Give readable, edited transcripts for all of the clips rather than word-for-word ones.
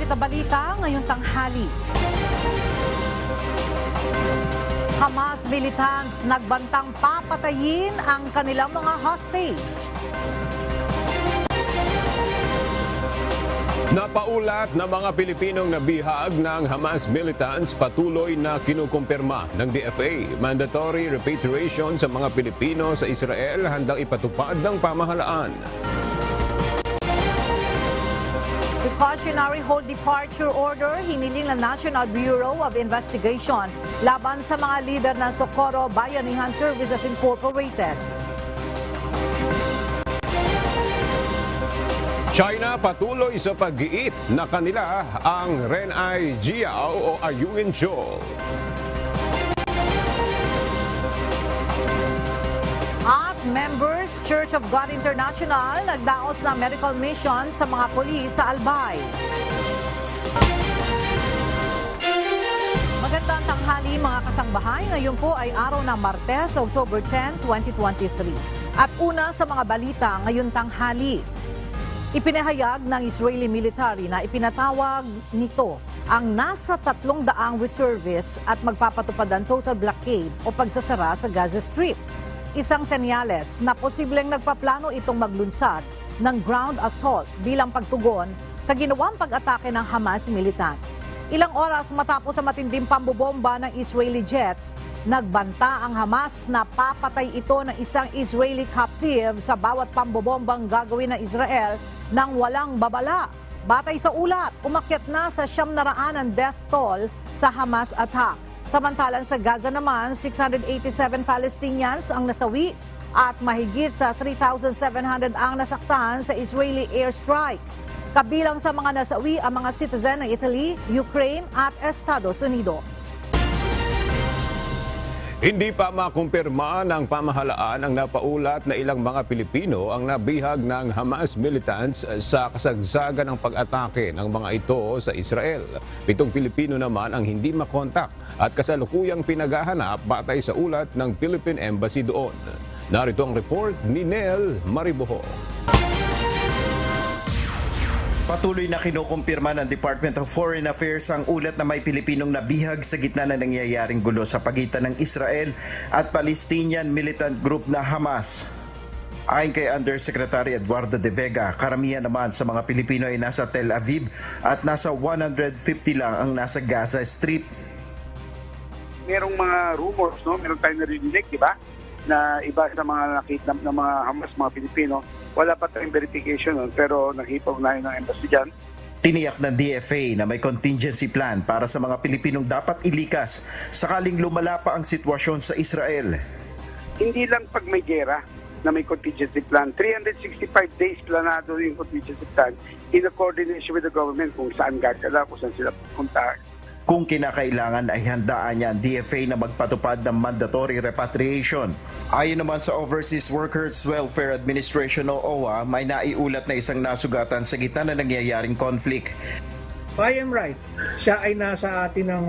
mainit na balita ngayong tanghali. Hamas militants nagbantang papatayin ang kanilang mga hostage. Napaulat na mga Pilipinong nabihag ng Hamas militants patuloy na kinukumpirma ng DFA. Mandatory repatriation sa mga Pilipino sa Israel handang ipatupad ng pamahalaan. Precautionary hold departure order hiniling ng National Bureau of Investigation laban sa mga lider ng Socorro Bayanihan Services Incorporated. China patuloy sa pag-iit na kanila ang Renai Jiao o Ayungin Shoal. At members Church of God International nagdaos ng medical mission sa mga pulis sa Albay. Magandang tanghali mga kasangbahay. Ngayon po ay araw ng Martes, October 10, 2023. At una sa mga balita ngayon tanghali. Ipinahayag ng Israeli military na ipinatawag nito ang nasa 300 reservists at magpapatupad ng total blockade o pagsasara sa Gaza Strip. Isang senyales na posibleng nagpaplano itong maglunsad ng ground assault bilang pagtugon sa ginawang pag-atake ng Hamas militants. Ilang oras matapos sa matinding pambobomba ng Israeli jets, nagbanta ang Hamas na papatay ito ng isang Israeli captive sa bawat pambobombang gagawin ng Israel nang walang babala. Batay sa ulat, umakyat na sa 900 ang death toll sa Hamas attack. Samantalang sa Gaza naman, 687 Palestinians ang nasawi at mahigit sa 3,700 ang nasaktan sa Israeli airstrikes. Kabilang sa mga nasawi ang mga citizen ng Italy, Ukraine at Estados Unidos. Hindi pa makumpirma ng pamahalaan ang napaulat na ilang mga Pilipino ang nabihag ng Hamas militants sa kasagsagan ng pag-atake ng mga ito sa Israel. 7 Pilipino naman ang hindi makontak at kasalukuyang pinaghahanap batay sa ulat ng Philippine Embassy doon. Narito ang report ni Nel Mariboho. Patuloy na kinukumpirma ng Department of Foreign Affairs ang ulat na may Pilipinong nabihag sa gitna ng nangyayaring gulo sa pagitan ng Israel at Palestinian militant group na Hamas. Ayon kay Undersecretary Eduardo De Vega, karamihan naman sa mga Pilipino ay nasa Tel Aviv at nasa 150 lang ang nasa Gaza Strip. Merong mga rumors, no? Meron tayong narinig, di ba? Na iba sa mga nakita ng mga Hamas, mga Pilipino, wala pa tayong verification nun, pero nakipag-ugnayan ng embassy dyan. Tiniyak ng DFA na may contingency plan para sa mga Pilipinong dapat ilikas sakaling lumala pa ang sitwasyon sa Israel. Hindi lang pag may gera na may contingency plan. 365 days planado yung contingency plan in a coordination with the government kung saan gagala, kung saan sila pupunta. Kung kinakailangan ay handaan niya ang DFA na magpatupad ng mandatory repatriation. Ayon naman sa Overseas Workers Welfare Administration o OWA, may naiulat na isang nasugatan sa gitna na nangyayaring conflict. I am right. Siya ay nasa atin ng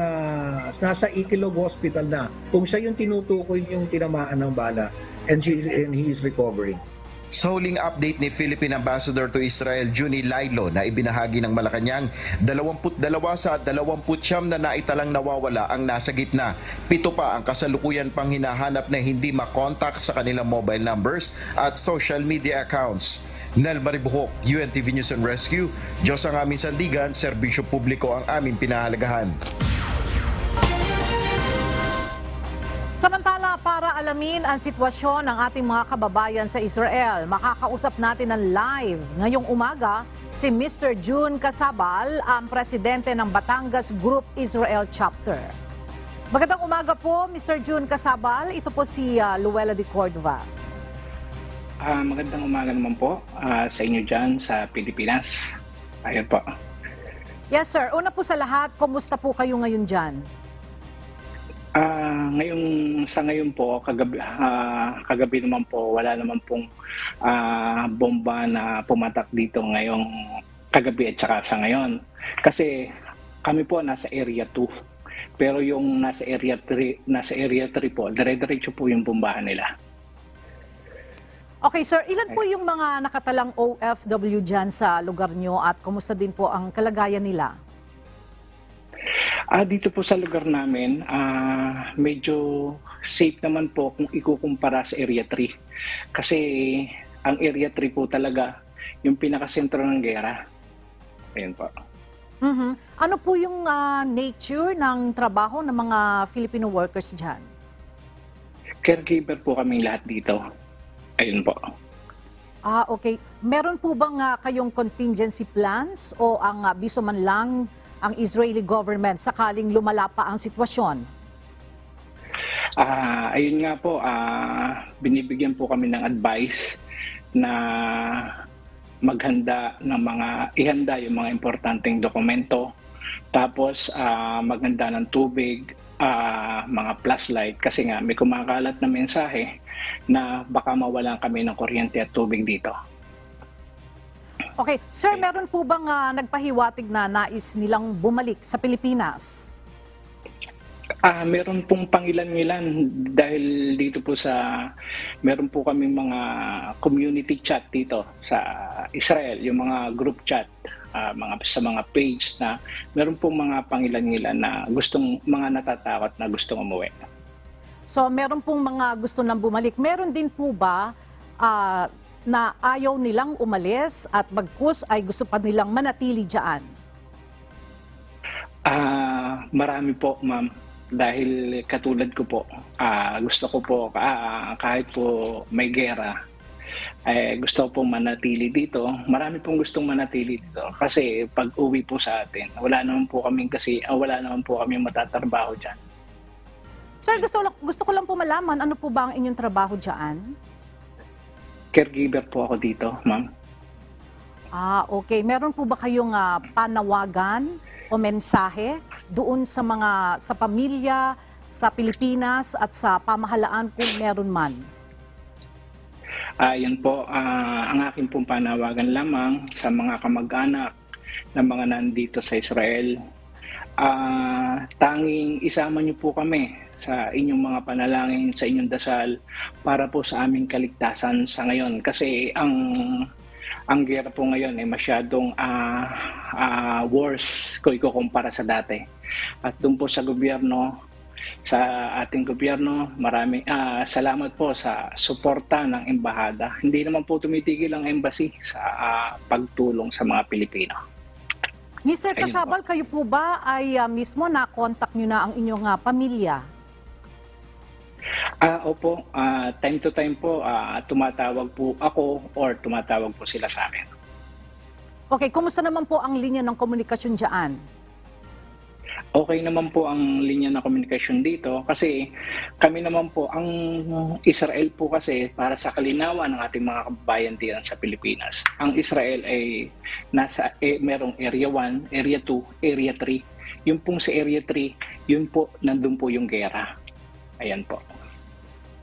nasa Ikilog Hospital na. Kung siya yung tinutukoy yung tinamaan ng bala and he is recovering. Sa huling update ni Philippine Ambassador to Israel, Juni Lailo, na ibinahagi ng Malacanang, 22 sa 29 na naitalang nawawala ang nasa gitna. 7 pa ang kasalukuyan pang hinahanap na hindi makontak sa kanilang mobile numbers at social media accounts. Nel Maribuhok, UNTV News and Rescue. Diyos ang aming sandigan, serbisyo publiko ang aming pinahalagahan. Samantala, para alamin ang sitwasyon ng ating mga kababayan sa Israel, makakausap natin ng live ngayong umaga si Mr. June Casabal, ang presidente ng Batangas Group Israel Chapter. Magandang umaga po, Mr. June Casabal. Ito po si Luella de Cordova. Magandang umaga naman po sa inyo dyan sa Pilipinas. Ayun po. Yes, sir. Una po sa lahat, kumusta po kayo ngayon dyan? Sa ngayon po, kagabi naman po, wala naman pong bomba na pumatak dito ngayong kagabi at saka sa ngayon. Kasi kami po nasa Area 2. Pero yung nasa Area 3 po, dire-diretso po yung bombahan nila. Okay, sir. Ilan po yung mga nakatalang OFW dyan sa lugar nyo at kumusta din po ang kalagayan nila? Dito po sa lugar namin, medyo safe naman po kung ikukumpara sa Area 3. Kasi ang Area 3 po talaga yung pinakasentro ng gera. Ayun po. Ano po yung nature ng trabaho ng mga Filipino workers dyan? Caregiver po kaming lahat dito. Ayun po. Okay. Meron po bang kayong contingency plans o ang biso man lang ang Israeli government sakaling lumala pa ang sitwasyon? Ayun nga po, binibigyan po kami ng advice na ihanda yung mga importanteng dokumento, tapos maghanda ng tubig, mga flashlight, kasi nga may kumakalat na mensahe na baka mawalan kami ng kuryente at tubig dito. Okay. Sir, meron po bang nagpahiwatig na nais nilang bumalik sa Pilipinas? Meron pong pangilan-ngilan dahil dito po meron po kaming mga community chat dito sa Israel, yung mga group chat, sa mga page na meron pong mga pangilan-ngilan na mga natatakot na gustong umuwi. So, meron pong mga gusto nang bumalik. Meron din po ba na ayaw nilang umalis at bagkus ay gusto pa nilang manatili dyan? Marami po, ma'am. Dahil katulad ko po, gusto ko po kahit po may gera, gusto ko pong manatili dito. Marami pong gustong manatili dito kasi pag uwi po sa atin, wala naman po kami matatrabaho dyan. Sir, gusto ko lang po malaman, ano po ba ang inyong trabaho dyan? Caregiver po ako dito, ma'am. Okay. Meron po ba kayong panawagan o mensahe doon sa pamilya, sa Pilipinas at sa pamahalaan kung meron man? Yan po, ang aking pong panawagan lamang sa mga kamag-anak ng mga nandito sa Israel. Tanging isama niyo po kami sa inyong mga panalangin, sa inyong dasal para po sa aming kaligtasan sa ngayon. Kasi ang gera po ngayon ay masyadong worse kung ikukumpara sa dati. At doon po sa gobyerno, sa ating gobyerno, salamat po sa suporta ng embahada. Hindi naman po tumitigil ang embassy sa pagtulong sa mga Pilipino. Mr. Casabal, kayo po ba ay mismo na-contact nyo na ang inyong pamilya? Opo, time to time po, tumatawag po ako or tumatawag po sila sa akin. Okay, kumusta naman po ang linya ng komunikasyon dyan? Okay naman po ang linya ng komunikasyon dito kasi kami naman po, ang Israel po kasi para sa kalinawan ng ating mga kababayan diyan sa Pilipinas. Ang Israel ay merong Area 1, Area 2, Area 3. Yung pong sa Area 3, yun po, nandun po yung gera. Ayan po.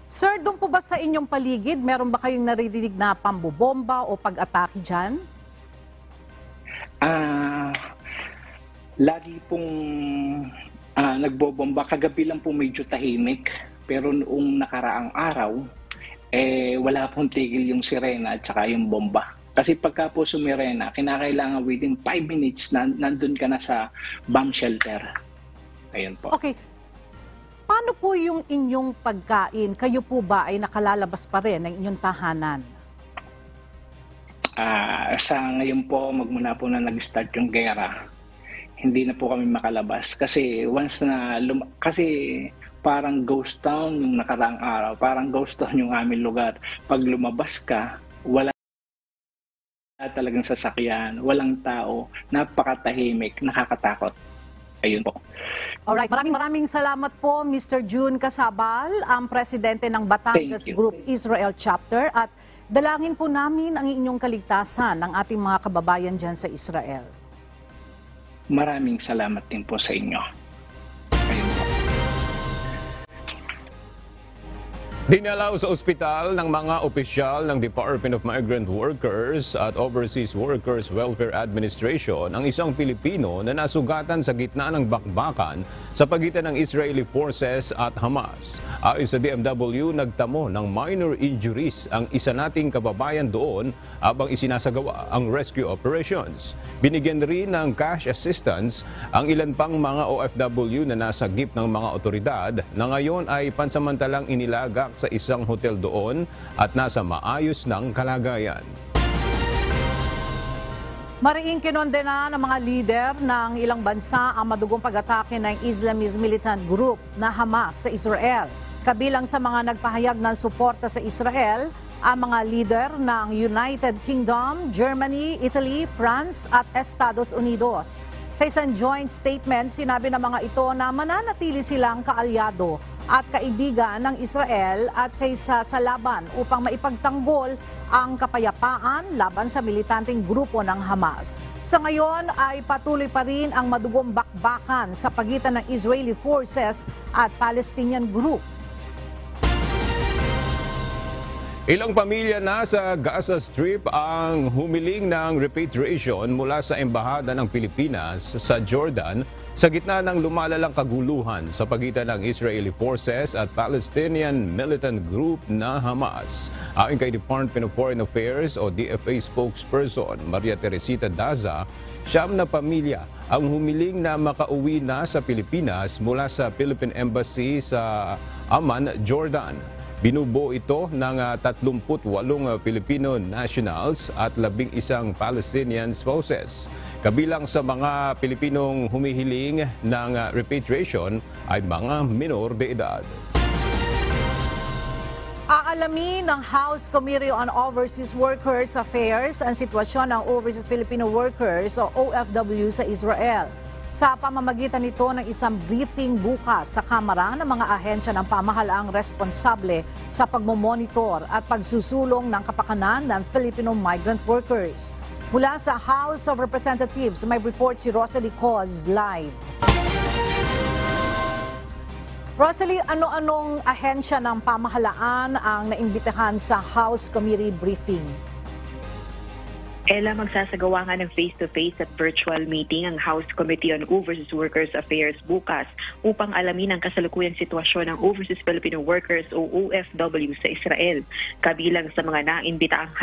Sir, doon po ba sa inyong paligid, meron ba kayong naririnig na pambobomba o pag-atake dyan? Lagi pong nagbobomba. Kagabi lang po medyo tahimik. Pero noong nakaraang araw, wala pong tigil yung sirena at saka yung bomba. Kasi pagka po sumirena, kinakailangan within 5 minutes na nandun ka na sa bomb shelter. Ayun po. Okay. Paano po yung inyong pagkain? Kayo po ba ay nakalalabas pa rin ng inyong tahanan? Sa ngayon po, magmula po na nag-start yung gera, hindi na po kami makalabas. Kasi kasi parang ghost town yung nakaraang araw. Parang ghost town yung aming lugar. Pag lumabas ka, wala talagang sasakyan, walang tao, napakatahimik, nakakatakot. Ayun po. Alright, maraming salamat po Mr. June Casabal, ang presidente ng Batangas Group Israel Chapter, at dalangin po namin ang inyong kaligtasan ng ating mga kababayan dyan sa Israel. Maraming salamat din po sa inyo. Ayun po. Dinalaw sa ospital ng mga opisyal ng Department of Migrant Workers at Overseas Workers Welfare Administration ang isang Pilipino na nasugatan sa gitna ng bakbakan sa pagitan ng Israeli forces at Hamas. Ayon sa DMW, nagtamo ng minor injuries ang isa nating kababayan doon habang isinasagawa ang rescue operations. Binigyan rin ng cash assistance ang ilan pang mga OFW na nasagip ng mga otoridad na ngayon ay pansamantalang inilagak sa isang hotel doon at nasa maayos ng kalagayan. Mariing kinondena ng mga lider ng ilang bansa ang madugong pag-atake ng Islamist militant group na Hamas sa Israel. Kabilang sa mga nagpahayag ng suporta sa Israel, ang mga lider ng United Kingdom, Germany, Italy, France at Estados Unidos. Sa isang joint statement, sinabi ng mga ito na mananatili silang kaalyado at kaibigan ng Israel at kaysa sa laban upang maipagtanggol ang kapayapaan laban sa militanteng grupo ng Hamas. Sa ngayon ay patuloy pa rin ang madugong bakbakan sa pagitan ng Israeli forces at Palestinian group. Ilang pamilya na sa Gaza Strip ang humiling ng repatriation mula sa Embahada ng Pilipinas sa Jordan sa gitna ng lumalalang kaguluhan sa pagitan ng Israeli forces at Palestinian militant group na Hamas. Ayon kay Department of Foreign Affairs o DFA spokesperson Maria Teresita Daza, 9 na pamilya ang humiling na makauwi na sa Pilipinas mula sa Philippine Embassy sa Amman, Jordan. Binubuo ito ng 38 Filipino nationals at 11 Palestinian spouses. Kabilang sa mga Pilipinong humihiling ng repatriation ay mga minor de edad. Aalamin ng House Committee on Overseas Workers Affairs ang sitwasyon ng Overseas Filipino Workers o OFW sa Israel. Sa pamamagitan nito ng isang briefing bukas sa Kamara ng mga ahensya ng pamahalaang responsable sa pagmomonitor at pagsusulong ng kapakanan ng Filipino migrant workers. Mula sa House of Representatives, may report si Rosalie Coz live. Rosalie, ano-anong ahensya ng pamahalaan ang naimbitahan sa House Committee briefing? Ella, magsasagawa nga ng face-to-face at virtual meeting ang House Committee on Overseas Workers Affairs bukas upang alamin ang kasalukuyang sitwasyon ng Overseas Filipino Workers o OFW sa Israel. Kabilang sa mga naimbitaang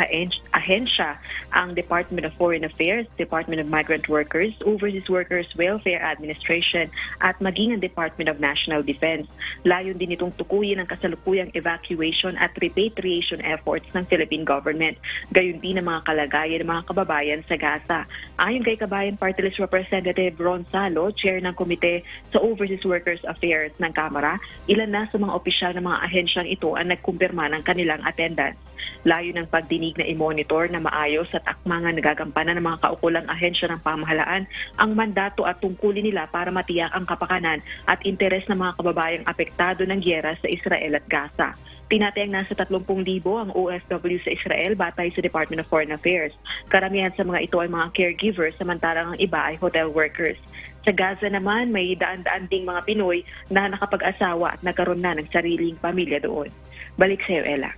ahensya ang Department of Foreign Affairs, Department of Migrant Workers, Overseas Workers Welfare Administration at maging ang Department of National Defense. Layon din itong tukuyin ang kasalukuyang evacuation at repatriation efforts ng Philippine government. Gayon din ang mga kalagayan ng mga kababayan sa Gaza. Ayon kay Kabayan Party List Representative Ron Salo, chair ng Komite sa Overseas Workers Affairs ng Kamara, ilan na sa mga opisyal ng mga ahensyang ito ang nagkumpirma ng kanilang attendance. Layo ng pagdinig na i-monitor na maayos at akmangan nagagampanan ng mga kaukulang ahensya ng pamahalaan ang mandato at tungkulin nila para matiyak ang kapakanan at interes ng mga kababayang apektado ng gyera sa Israel at Gaza. Tinatayang nasa 30,000 ang OFW sa Israel batay sa Department of Foreign Affairs. Karamihan sa mga ito ay mga caregivers samantalang ang iba ay hotel workers. Sa Gaza naman, may daan-daan ding mga Pinoy na nakapag-asawa at nagkaroon na ng sariling pamilya doon. Balik sa iyo, Ella.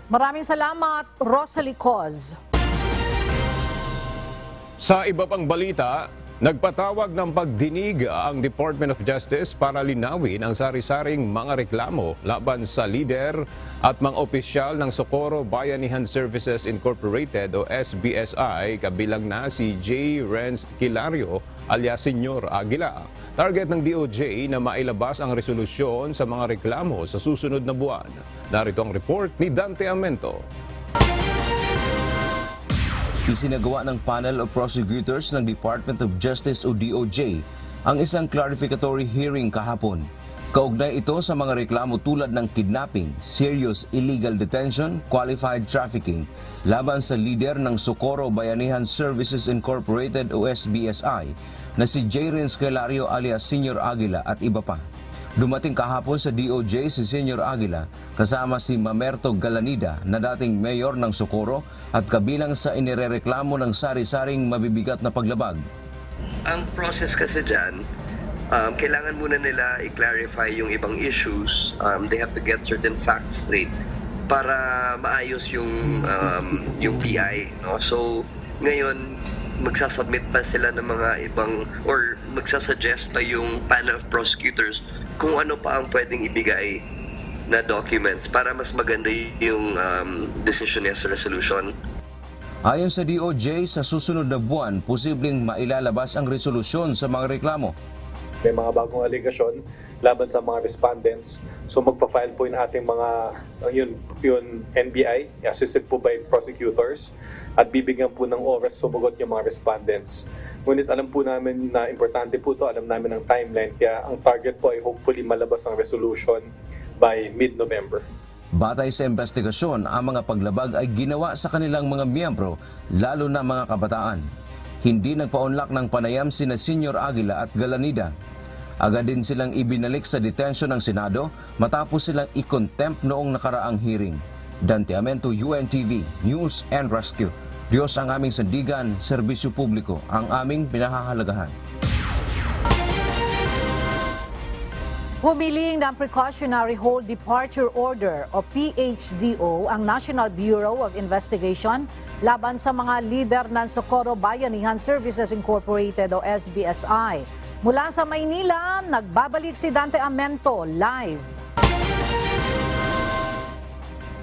Maraming salamat, Rosalie Coz. Sa iba pang balita, nagpatawag ng pagdinig ang Department of Justice para linawin ang sari-saring mga reklamo laban sa lider at mga opisyal ng Socorro Bayanihan Services Incorporated o SBSI, kabilang na si J. Renz Kilario alias Senyor Aguila. Target ng DOJ na mailabas ang resolusyon sa mga reklamo sa susunod na buwan. Narito ang report ni Dante Amento. Isinagawa ng panel of prosecutors ng Department of Justice o DOJ ang isang clarificatory hearing kahapon. Kaugnay ito sa mga reklamo tulad ng kidnapping, serious illegal detention, qualified trafficking laban sa lider ng Socorro Bayanihan Services Incorporated o SBSI na si J. Renz Kilario alias Senyor Aguila at iba pa. Dumating kahapon sa DOJ si Senyor Aguila kasama si Mamerto Galanida na dating mayor ng Socorro at kabilang sa inirereklamo ng sari-saring mabibigat na paglabag. Ang process kasi dyan, kailangan muna nila i-clarify yung ibang issues. They have to get certain facts straight para maayos yung PI. No? So, ngayon, magsasubmit pa sila ng mga ibang or magsasuggest pa yung panel of prosecutors kung ano pa ang pwedeng ibigay na documents para mas maganda yung decision niya sa resolution. Ayon sa DOJ, sa susunod na buwan, posibleng mailalabas ang resolusyon sa mga reklamo. May mga bagong aligasyon laban sa mga respondents. So magpa-file po yung ating mga yun NBI, assisted po by prosecutors, at bibigyan po ng oras sumagot yung mga respondents. Ngunit alam po namin na importante po ito, alam namin ang timeline, kaya ang target po ay hopefully malabas ang resolution by mid-November. Batay sa investigasyon, ang mga paglabag ay ginawa sa kanilang mga miyembro, lalo na mga kabataan. Hindi nagpa-unlock ng panayam sina Senior Aguila at Galanida. Agad din silang ibinalik sa detention ng Senado matapos silang i-contempt noong nakaraang hearing. Dante Amento, UNTV, News and Rescue. Diyos ang aming sandigan, serbisyo publiko ang aming pinahahalagahan. Humiling ng Precautionary Hold Departure Order o PHDO ang National Bureau of Investigation laban sa mga lider ng Socorro Bayanihan Services Incorporated o SBSI. Mula sa Maynila, nagbabalik si Dante Amento live.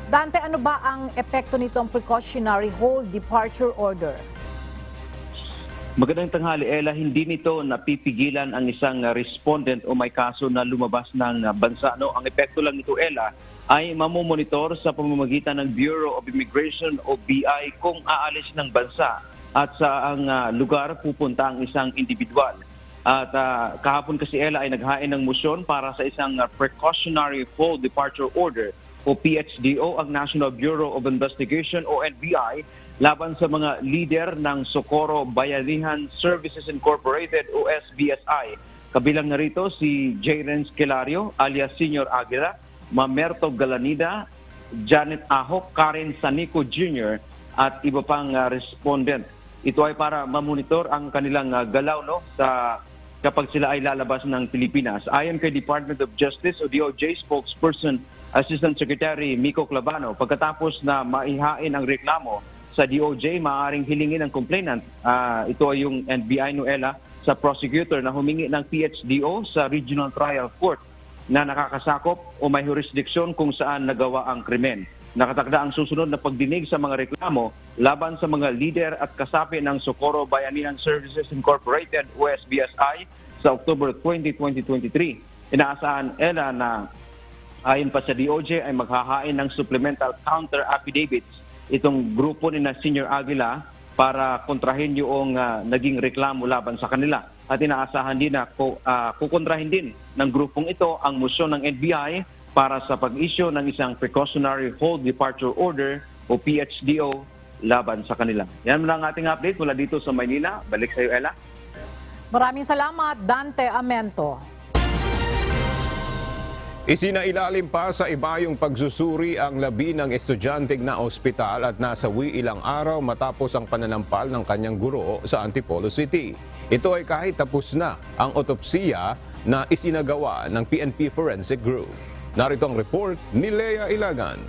Dante, ano ba ang epekto nitong Precautionary Hold Departure Order? Magandang tanghali, Ella. Hindi nito napipigilan ang isang respondent o may kaso na lumabas ng bansa. No? Ang epekto lang nito, Ella, ay mamomonitor sa pamamagitan ng Bureau of Immigration o BI kung aalis ng bansa at sa ang lugar pupunta ang isang individual. At kahapon kasi, Ella, ay naghain ng motion para sa isang Precautionary Hold Departure Order o PHDO ang National Bureau of Investigation o NBI laban sa mga leader ng Socorro Bayanihan Services Incorporated o SBSI. Kabilang na rito si J. Renz Kilario alias Senior Aguila, Mamerto Galanida, Janet Ahok, Karen Sanico Jr. at iba pang respondent. Ito ay para mamonitor ang kanilang galaw sa kapag sila ay lalabas ng Pilipinas. Ayon kay Department of Justice o DOJ spokesperson Assistant Secretary Miko Clavano, pagkatapos na maihain ang reklamo sa DOJ, maaaring hilingin ng complainant. Ito ay yung NBI Noela sa prosecutor na humingi ng PHDO sa Regional Trial Court na nakakasakop o may jurisdiksyon kung saan nagawa ang krimen. Nakatakda ang susunod na pagdinig sa mga reklamo laban sa mga leader at kasapi ng Socorro Bayanihan Services Incorporated o SBSI sa October 20, 2023. Inaasahan, Ella, na ayon pa sa DOJ ay maghahain ng supplemental counter affidavits itong grupo ni na Senior Aguila para kontrahin yung naging reklamo laban sa kanila. At inaasahan din na kukontrahin din ng grupong ito ang motion ng NBI para sa pag-issue ng isang Precautionary Hold Departure Order o PHDO laban sa kanila. Yan lang ang ating update mula dito sa Maynila. Balik sa iyo, Ella. Maraming salamat, Dante Amento. Isinailalim pa sa iba yung pagsusuri ang labi ng estudyanteng na ospital at nasawi ilang araw matapos ang pananampal ng kanyang guro sa Antipolo City. Ito ay kahit tapos na ang otopsiya na isinagawa ng PNP Forensic Group. Narito ang report ni Lea Ilagan.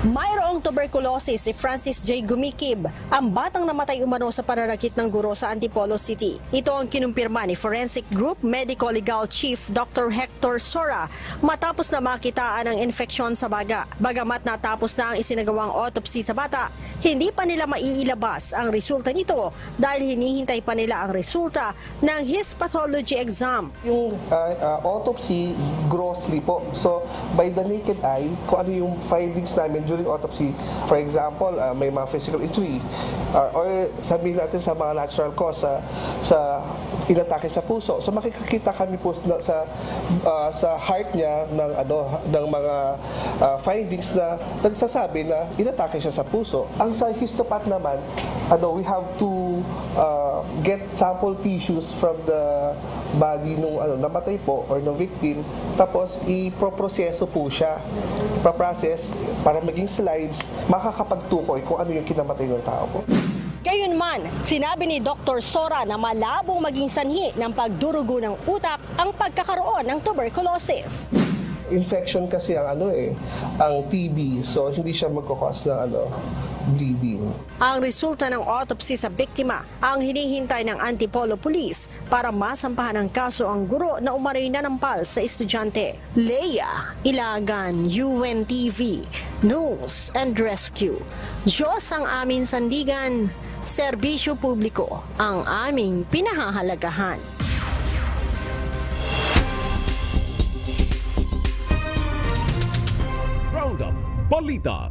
Mayroong tuberculosis si Francis J. Gumikib, ang batang namatay umano sa pananakit ng guro sa Antipolo City. Ito ang kinumpirma ni Forensic Group Medical Legal Chief Dr. Hector Sora matapos na makitaan ng infeksyon sa baga. Bagamat natapos na ang isinagawang autopsy sa bata, hindi pa nila maiilabas ang resulta nito dahil hinihintay pa nila ang resulta ng histopathology exam. Yung autopsy grossly po. So by the naked eye, kung ano yung findings namin during autopsy, for example, may mga physical injury or sabihin natin sa mga natural cause sa inatake sa puso. So makikita kami po sa heart niya ng mga findings na nagsasabi na inatake siya sa puso. Ang sa histopath naman, we have to get sample tissues from the body nung namatay po or no victim, tapos ipoproseso po siya, pa-process para maging slides, makakapagtukoy kung ano yung kinamatay ng tao po. Gayunman, sinabi ni Dr. Sora na malabong maging sanhi ng pagdurugo ng utak ang pagkakaroon ng tuberculosis. Infection kasi ang ang TB, so hindi siya magkakos ng bleeding. Ang resulta ng autopsy sa biktima ang hinihintay ng Antipolo Police para masampahan ng kaso ang guro na umano'y nanampal sa estudyante. Leia Ilagan, UNTV, News and Rescue. Diyos ang aming sandigan, serbisyo publiko ang aming pinahahalagahan. Roundup Balita.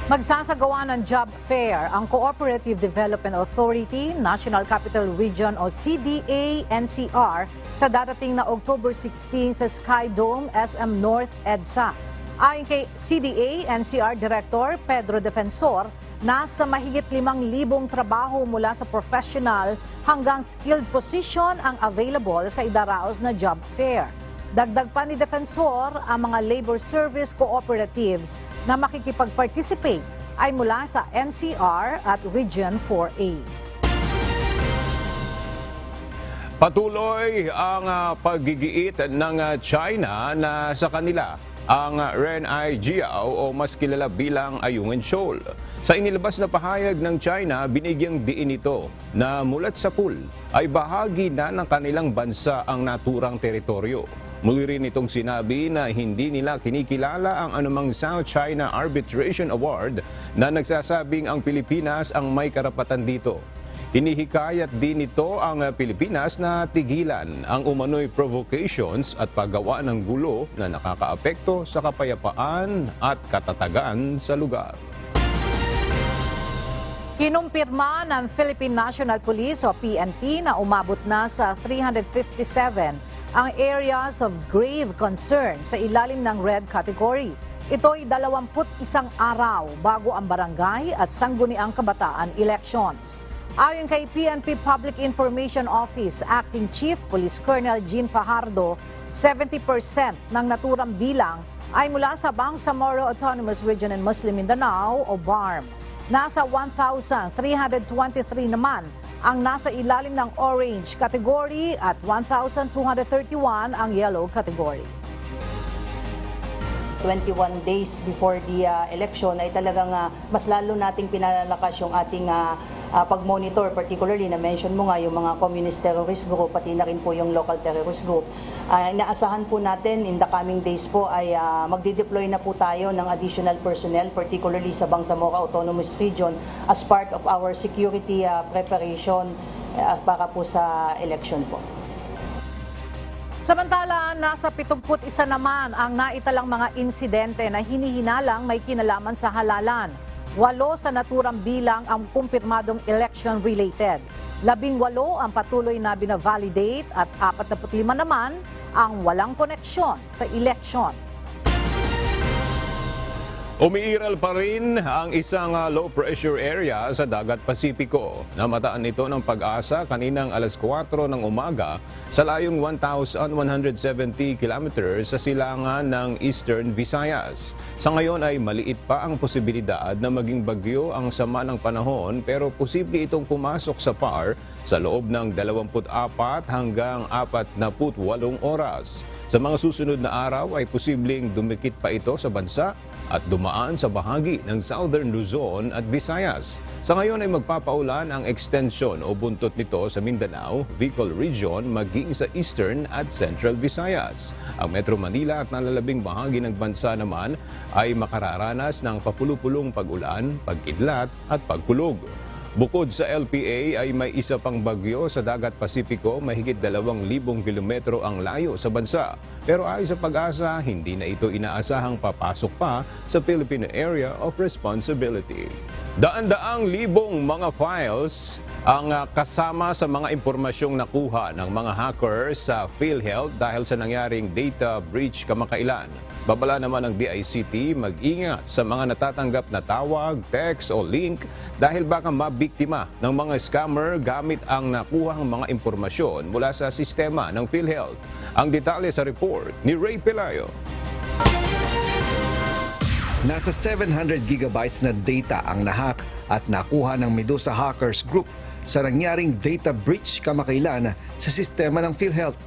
Magsasagawa ng job fair ang Cooperative Development Authority, National Capital Region o CDA-NCR sa darating na October 16 sa Skydome, SM North, EDSA. Ayon kay CDA-NCR Director Pedro Defensor, nasa mahigit 5,000 trabaho mula sa professional hanggang skilled position ang available sa idaraos na job fair. Dagdag pa ni Defensor, ang mga labor service cooperatives na makikipag-participate ay mula sa NCR at Region 4A. Patuloy ang paggigiit ng China na sa kanila ang Renai Jiao o mas kilala bilang Ayungin Shoal. Sa inilabas na pahayag ng China, binigyang diin ito na mulat sa pool ay bahagi na ng kanilang bansa ang naturang teritoryo. Muli rin itong sinabi na hindi nila kinikilala ang anumang South China Arbitration Award na nagsasabing ang Pilipinas ang may karapatan dito. Hinihikayat din ito ang Pilipinas na tigilan ang umano'y provocations at paggawa ng gulo na nakakaapekto sa kapayapaan at katatagan sa lugar. Kinumpirma ng Philippine National Police o PNP na umabot na sa 357 ang areas of grave concern sa ilalim ng red category. Ito'y 21 araw bago ang barangay at sangguniang kabataan elections. Ayon kay PNP Public Information Office Acting Chief Police Colonel Jean Fajardo, 70% ng naturang bilang ay mula sa Bangsamoro Autonomous Region in Muslim Mindanao o BARM. Nasa 1,323 naman ang nasa ilalim ng orange category at 1,231 ang yellow category. 21 days before the election ay talagang mas lalo nating pinalalakas yung ating pag-monitor, particularly na-mention mo nga yung mga communist terrorist group, pati na rin po yung local terrorist group. Inaasahan po natin in the coming days po ay magdi-deploy na po tayo ng additional personnel, particularly sa Bangsamoro Autonomous Region as part of our security preparation para po sa election po. Samantala, nasa 71 naman ang naitalang mga insidente na hinihinalang may kinalaman sa halalan. 8 sa naturang bilang ang kumpirmadong election-related. 18 ang patuloy na binavalidate at 45 naman ang walang koneksyon sa eleksyon. Umiiral pa rin ang isang low-pressure area sa Dagat Pasipiko. Namataan ito ng Pag-asa kaninang alas 4 ng umaga sa layong 1,170 kilometers sa silangan ng Eastern Visayas. Sa ngayon ay maliit pa ang posibilidad na maging bagyo ang sama ng panahon pero posible itong pumasok sa PAR sa loob ng 24 hanggang 48 oras. Sa mga susunod na araw ay posibleng dumikit pa ito sa bansa at dumaan sa bahagi ng Southern Luzon at Visayas. Sa ngayon ay magpapaulan ang extension o buntot nito sa Mindanao, Bicol Region, maging sa Eastern at Central Visayas. Ang Metro Manila at nalalabing bahagi ng bansa naman ay makararanas ng papulupulong pag-ulan, pagkidlat at pagkulog. Bukod sa LPA ay may isa pang bagyo sa Dagat Pasipiko, mahigit 2,000 kilometro ang layo sa bansa. Pero ayon sa Pag-asa, hindi na ito inaasahang papasok pa sa Philippine Area of Responsibility. Daan-daang libong mga files ang kasama sa mga impormasyong nakuha ng mga hackers sa PhilHealth dahil sa nangyaring data breach kamakailan. Babala naman ng DICT mag-ingat sa mga natatanggap na tawag, text o link dahil baka mabiktima ng mga scammer gamit ang nakuhang mga impormasyon mula sa sistema ng PhilHealth. Ang detalye sa report ni Ray Pelayo. Nasa 700 gigabytes na data ang nahack at nakuha ng Medusa Hackers Group sa nangyaring data breach kamakailan sa sistema ng PhilHealth.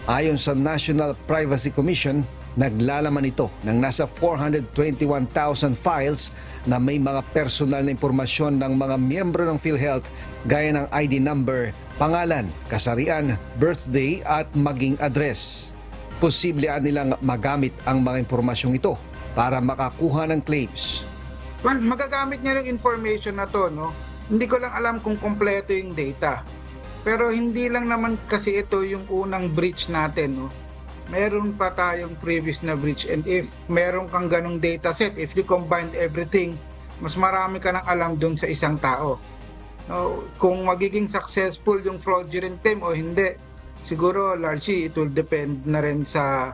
Ayon sa National Privacy Commission, naglalaman ito ng nasa 421,000 files na may mga personal na impormasyon ng mga miyembro ng PhilHealth gaya ng ID number, pangalan, kasarian, birthday at maging address. Posible nilang magamit ang mga impormasyong ito para makakuha ng claims. Well, magagamit niya yung information na to, no? Hindi ko lang alam kung kompleto yung data. Pero hindi lang naman kasi ito yung unang breach natin, no? Meron pa tayong previous na breach, and if meron kang ganong data set, if you combine everything, mas marami ka nang alam dun sa isang tao. No? Kung magiging successful yung fraudulent claim o hindi, siguro largely it will depend na rin sa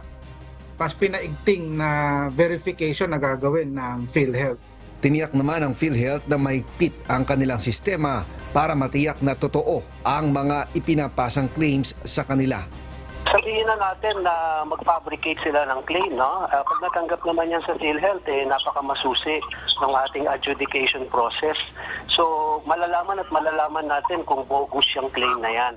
mas pinaigting na verification na gagawin ng PhilHealth. Tiniyak naman ng PhilHealth na mahigpit ang kanilang sistema para matiyak na totoo ang mga ipinapasang claims sa kanila. Sabihin na natin na mag-fabricate sila ng claim, no? Pag natanggap naman yan sa PhilHealth, napakamasusi ng ating adjudication process. So, malalaman natin kung bogus yung claim na yan.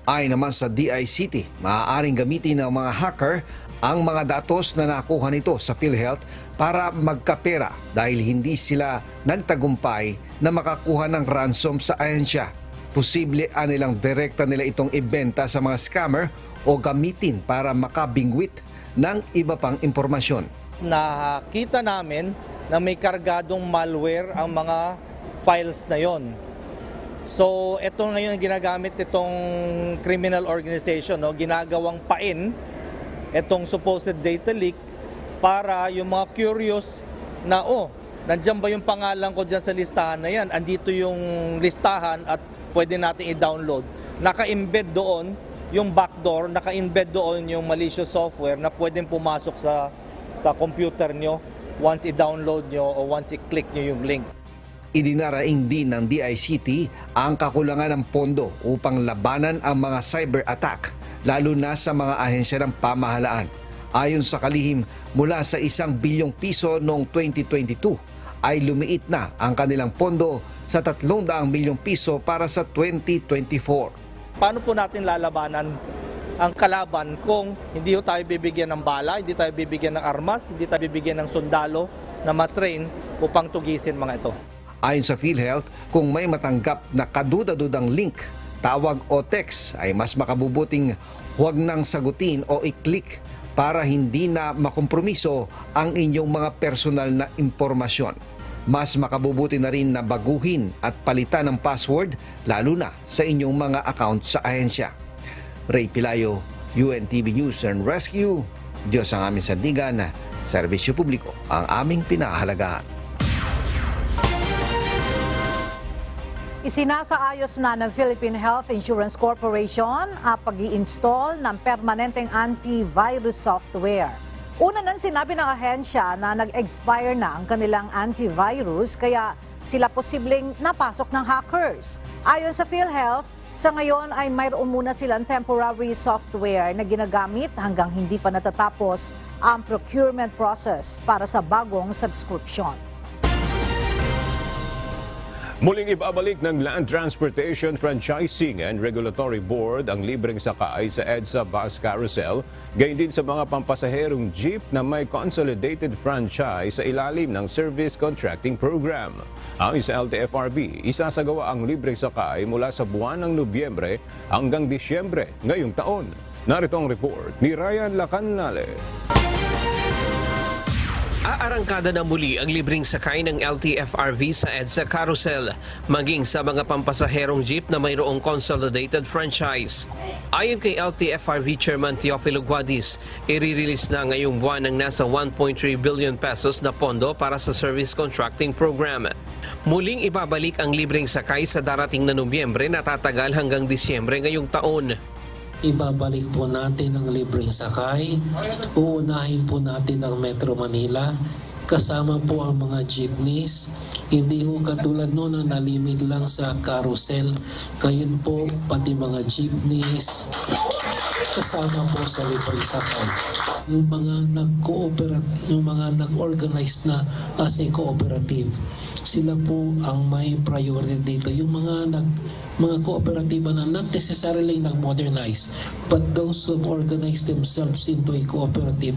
Ayon naman sa DICT, maaaring gamitin ng mga hacker ang mga datos na nakuha nito sa PhilHealth para magkapera dahil hindi sila nagtagumpay na makakuha ng ransom sa ahensya. Posible nilang direkta nila itong ibenta sa mga scammer o gamitin para makabingwit ng iba pang impormasyon. Nakita namin na may kargadong malware ang mga files na yon. So ito ngayon ginagamit itong criminal organization, no, ginagawang pain itong supposed data leak para yung mga curious na nandiyan ba yung pangalan ko dyan sa listahan na yan, andito yung listahan at pwede natin i-download. Naka-embed doon yung backdoor, naka-embed doon yung malicious software na pwedeng pumasok sa computer nyo once i-download nyo o once i-click nyo yung link. Idinaraing din ng DICT ang kakulangan ng pondo upang labanan ang mga cyber attack, lalo na sa mga ahensya ng pamahalaan. Ayon sa kalihim, mula sa 1 bilyong piso noong 2022 ay lumiit na ang kanilang pondo sa 300 milyong piso para sa 2024. Paano po natin lalabanan ang kalaban kung hindi tayo bibigyan ng bala, hindi tayo bibigyan ng armas, hindi tayo bibigyan ng sundalo na matrain upang tugisin mga ito? Ayon sa PhilHealth, kung may matanggap na kaduda-dudang link, tawag o text ay mas makabubuting huwag nang sagutin o i-click para hindi na makompromiso ang inyong mga personal na impormasyon. Mas makabubuti na rin na baguhin at palitan ng password lalo na sa inyong mga account sa ahensya. Ray Pilayo, UNTV News and Rescue. Diyos ang aming sandigan, serbisyo publiko ang aming pinahahalagahan. Isinasaayos na ng Philippine Health Insurance Corporation ang pag-i-install ng permanenteng antivirus software. Una nang sinabi ng ahensya na nag-expire na ang kanilang antivirus kaya sila posibleng napasok ng hackers. Ayon sa PhilHealth, sa ngayon ay mayroon muna silang temporary software na ginagamit hanggang hindi pa natatapos ang procurement process para sa bagong subscription. Muling ibabalik ng Land Transportation Franchising and Regulatory Board ang libreng sakay sa EDSA Bus Carousel, gayon din sa mga pampasaherong jeep na may consolidated franchise sa ilalim ng Service Contracting Program. Ayon sa LTFRB, isasagawa ang libreng sakay mula sa buwan ng Nobyembre hanggang Disyembre ngayong taon. Narito ang report ni Ryan Lacanale. Aarangkada na muli ang libreng sakay ng LTFRB sa EDSA Carousel, maging sa mga pampasaherong jeep na mayroong consolidated franchise. Ayon kay LTFRB Chairman Teofilo Guadis, i-release na ngayong buwan ng nasa 1.3 billion pesos na pondo para sa Service Contracting Program. Muling ibabalik ang libreng sakay sa darating na Nobyembre na tatagal hanggang Disyembre ngayong taon. Ibabalik po natin ang libreng sakay. Uunahin po natin ang Metro Manila. Kasama po ang mga jeepneys. Hindi po katulad noon na nalimit lang sa carousel. Ngayon po, pati mga jeepneys. kasama po sa libreng sakay. Yung mga nag-organize na as a cooperative, sila po ang may priority dito. Yung mga kooperatiba na not necessarily nag-modernize, but those who have organized themselves into a cooperative,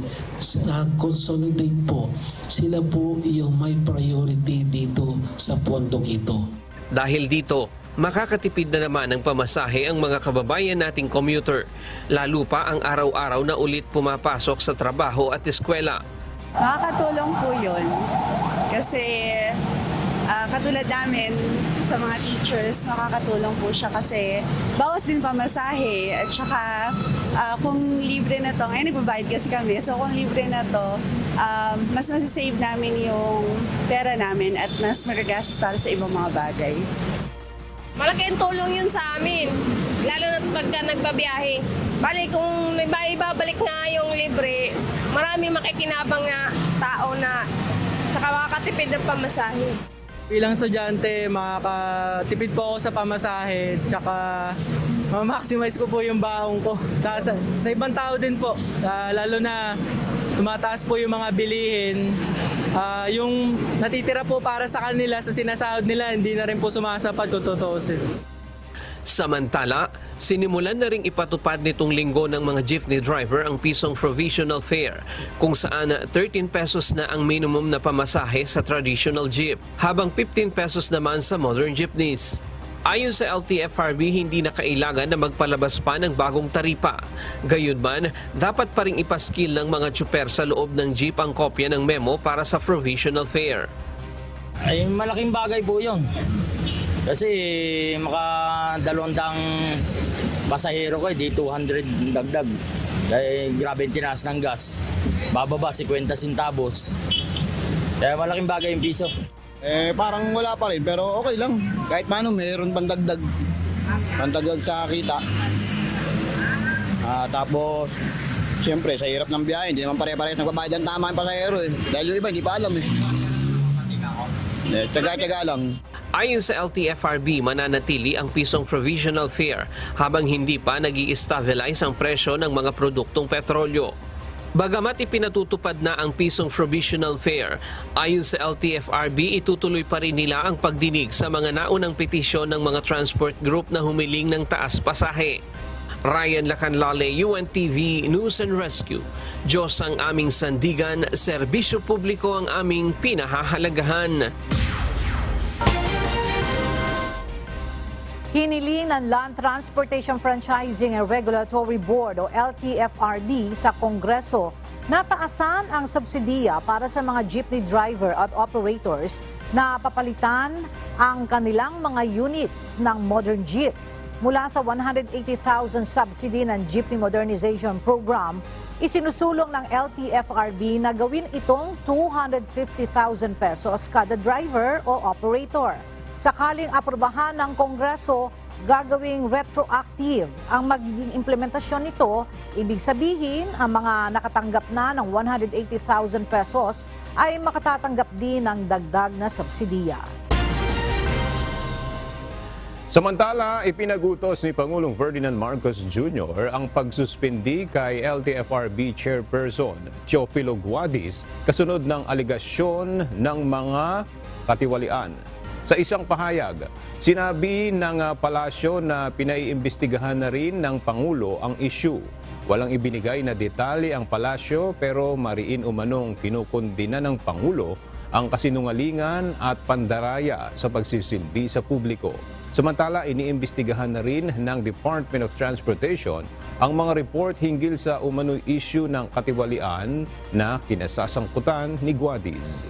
consolidate po, sila po yung may priority dito sa pondong ito. Dahil dito, makakatipid na naman ng pamasahe ang mga kababayan nating commuter, lalo pa ang araw-araw na ulit pumapasok sa trabaho at eskwela. Makakatulong po yun kasi katulad namin sa mga teachers, makakatulong po siya kasi bawas din pamasahe at saka kung libre na to, ngayon nagbabayad kasi kami, so kung libre na to, mas masasave namin yung pera namin at mas magagastos para sa ibang mga bagay. Malaking tulong yun sa amin, lalo na pagka nagbabiyahe. Bali, kung ibabalik nga yung libre, marami makikinabang na tao na tsaka makakatipid ng pamasahe. Bilang estudyante, makakatipid po ako sa pamasahe, tsaka ma-maximize ko po yung baong ko. Sa ibang tao din po, lalo na tumataas po yung mga bilihin, yung natitira po para sa kanila, sa sinasahod nila, hindi na rin po sumasapat kung tutuusin. Samantala, sinimulan na ring ipatupad nitong linggo ng mga jeepney driver ang pisong provisional fare, kung saan 13 pesos na ang minimum na pamasahe sa traditional jeep, habang 15 pesos naman sa modern jeepneys. Ayon sa LTFRB, hindi na kailangan na magpalabas pa ng bagong taripa. Gayunman, dapat pa ring ipaskil ng mga tsuper sa loob ng jeep ang kopya ng memo para sa provisional fare. Ay, malaking bagay po yun. Kasi maka 200 pasahero ko, di 200 dagdag. Dahil grabe yung tinaas ng gas. Bababa 50 centavos. Kaya malaking bagay yung piso. Parang wala pa rin, pero okay lang. Kahit paano, mayroon pandagdag. Pandagdag sa kita. Tapos, siyempre, sa hirap ng biyahe, hindi naman pare-pares nagbabayad ang tama yung pasahero. Dahil yung iba, hindi pa alam Tsaga-tsaga lang. Ayon sa LTFRB, mananatili ang pisong provisional fare habang hindi pa nag-i-stabilize ang presyo ng mga produktong petrolyo. Bagamat ipinatutupad na ang pisong provisional fare, ayon sa LTFRB, itutuloy pa rin nila ang pagdinig sa mga naunang petisyon ng mga transport group na humiling ng taas pasahe. Ryan Lacanlale, UNTV News and Rescue. Diyos ang aming sandigan, serbisyo publiko ang aming pinahahalagahan. Hiniling ng Land Transportation Franchising and Regulatory Board o LTFRB sa Kongreso na taasan ang subsidiya para sa mga jeepney driver at operators na papalitan ang kanilang mga units ng modern jeep. Mula sa 180,000 subsidy ng Jeepney Modernization Program, isinusulong ng LTFRB na gawin itong 250,000 pesos kada driver o operator. Sakaling aprobahan ng Kongreso, gagawing retroactive ang magiging implementasyon nito. Ibig sabihin, ang mga nakatanggap na ng 180,000 pesos ay makatatanggap din ng dagdag na subsidiya. Samantala, ipinagutos ni Pangulong Ferdinand Marcos Jr. ang pagsuspindi kay LTFRB Chairperson Teofilo Guadis kasunod ng aligasyon ng mga katiwalian. Sa isang pahayag, sinabi ng palasyo na pinaiimbestigahan na rin ng Pangulo ang issue. Walang ibinigay na detalye ang palasyo pero mariin umanong kinukundina ng Pangulo ang kasinungalingan at pandaraya sa pagsisilbi sa publiko. Samantala, iniimbestigahan na rin ng Department of Transportation ang mga report hinggil sa umano'y issue ng katiwalian na kinasasangkutan ni Guadis.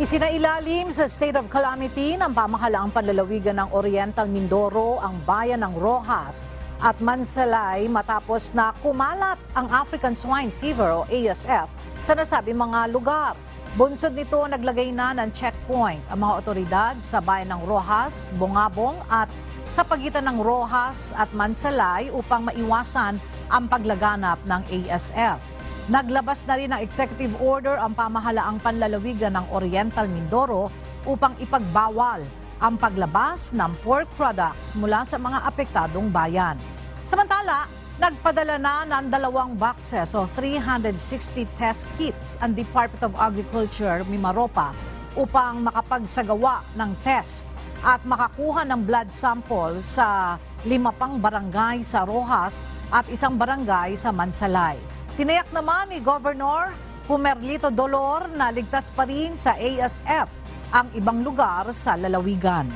Isinailalim sa state of calamity ng pamahalaang panlalawigan ng Oriental Mindoro ang bayan ng Roxas at Mansalay matapos na kumalat ang African Swine Fever o ASF sa nasabing mga lugar. Bunsod nito, naglagay na ng checkpoint ang mga otoridad sa bayan ng Roxas, Bungabong at sa pagitan ng Roxas at Mansalay upang maiwasan ang paglaganap ng ASF. Naglabas na rin ng executive order ang pamahalaang panlalawigan ng Oriental Mindoro upang ipagbawal ang paglabas ng pork products mula sa mga apektadong bayan. Samantala, nagpadala na ng 2 boxes o 360 test kits ang Department of Agriculture, Mimaropa, upang makapagsagawa ng test at makakuha ng blood sample sa 5 pang barangay sa Rojas at 1 barangay sa Mansalay. Tinayak naman ni Governor Pumerlito Dolor na ligtas pa rin sa ASF ang ibang lugar sa lalawigan.